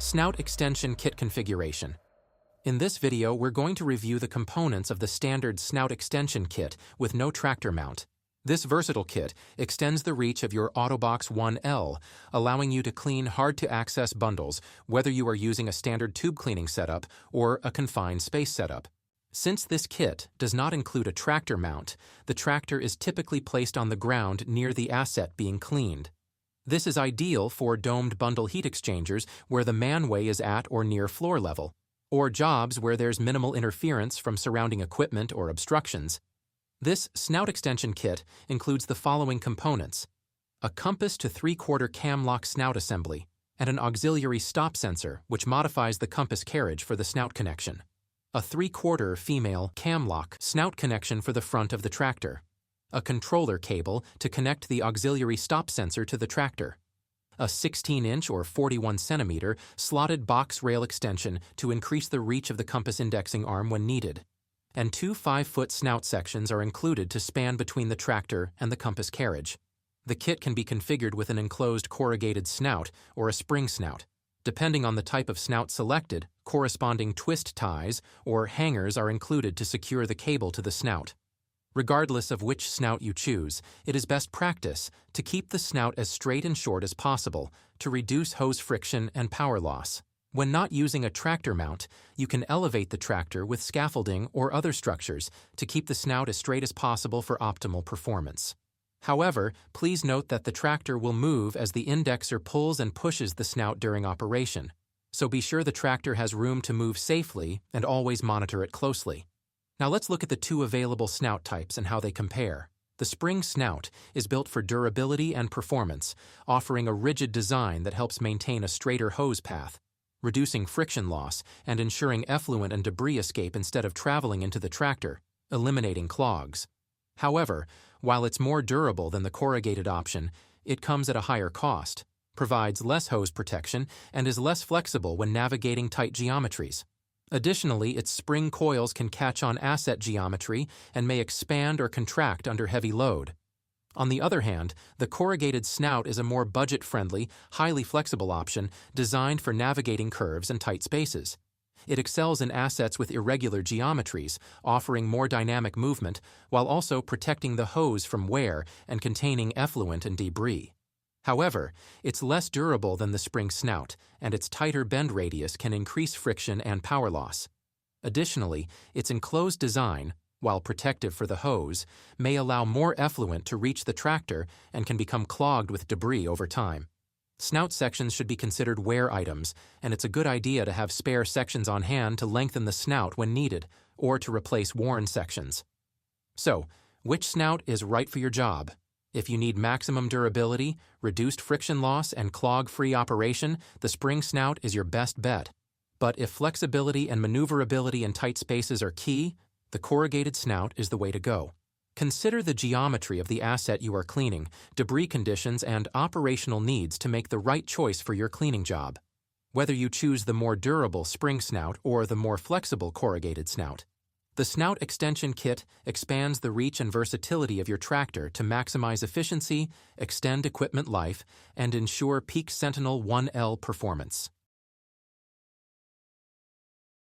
Snout Extension Kit configuration. In this video, we're going to review the components of the standard Snout Extension Kit with no tractor mount. This versatile kit extends the reach of your Autobox 1L, allowing you to clean hard-to-access bundles, whether you are using a standard tube cleaning setup or a confined space setup. Since this kit does not include a tractor mount, the tractor is typically placed on the ground near the asset being cleaned. This is ideal for domed bundle heat exchangers where the manway is at or near floor level, or jobs where there's minimal interference from surrounding equipment or obstructions. This Snout Extension Kit includes the following components: a compass to 3/4 cam lock snout assembly, and an auxiliary stop sensor which modifies the compass carriage for the snout connection, a 3/4 female cam lock snout connection for the front of the tractor, a controller cable to connect the auxiliary stop sensor to the tractor, a 16-inch or 41 centimeter slotted box rail extension to increase the reach of the compass indexing arm when needed, and two 5-foot snout sections are included to span between the tractor and the compass carriage. The kit can be configured with an enclosed corrugated snout or a spring snout. Depending on the type of snout selected, corresponding twist ties or hangers are included to secure the cable to the snout. Regardless of which snout you choose, it is best practice to keep the snout as straight and short as possible to reduce hose friction and power loss. When not using a tractor mount, you can elevate the tractor with scaffolding or other structures to keep the snout as straight as possible for optimal performance. However, please note that the tractor will move as the indexer pulls and pushes the snout during operation, so be sure the tractor has room to move safely and always monitor it closely. Now let's look at the two available snout types and how they compare. The spring snout is built for durability and performance, offering a rigid design that helps maintain a straighter hose path, reducing friction loss and ensuring effluent and debris escape instead of traveling into the tractor, eliminating clogs. However, while it's more durable than the corrugated option, it comes at a higher cost, provides less hose protection, and is less flexible when navigating tight geometries. Additionally, its spring coils can catch on asset geometry and may expand or contract under heavy load. On the other hand, the corrugated snout is a more budget-friendly, highly flexible option designed for navigating curves and tight spaces. It excels in assets with irregular geometries, offering more dynamic movement while also protecting the hose from wear and containing effluent and debris. However, it's less durable than the spring snout, and its tighter bend radius can increase friction and power loss. Additionally, its enclosed design, while protective for the hose, may allow more effluent to reach the tractor and can become clogged with debris over time. Snout sections should be considered wear items, and it's a good idea to have spare sections on hand to lengthen the snout when needed, or to replace worn sections. So, which snout is right for your job? If you need maximum durability, reduced friction loss, and clog-free operation, the spring snout is your best bet. But if flexibility and maneuverability in tight spaces are key, the corrugated snout is the way to go. Consider the geometry of the asset you are cleaning, debris conditions, and operational needs to make the right choice for your cleaning job. Whether you choose the more durable spring snout or the more flexible corrugated snout, the Snout Extension Kit expands the reach and versatility of your tractor to maximize efficiency, extend equipment life, and ensure peak Sentinel 1L performance.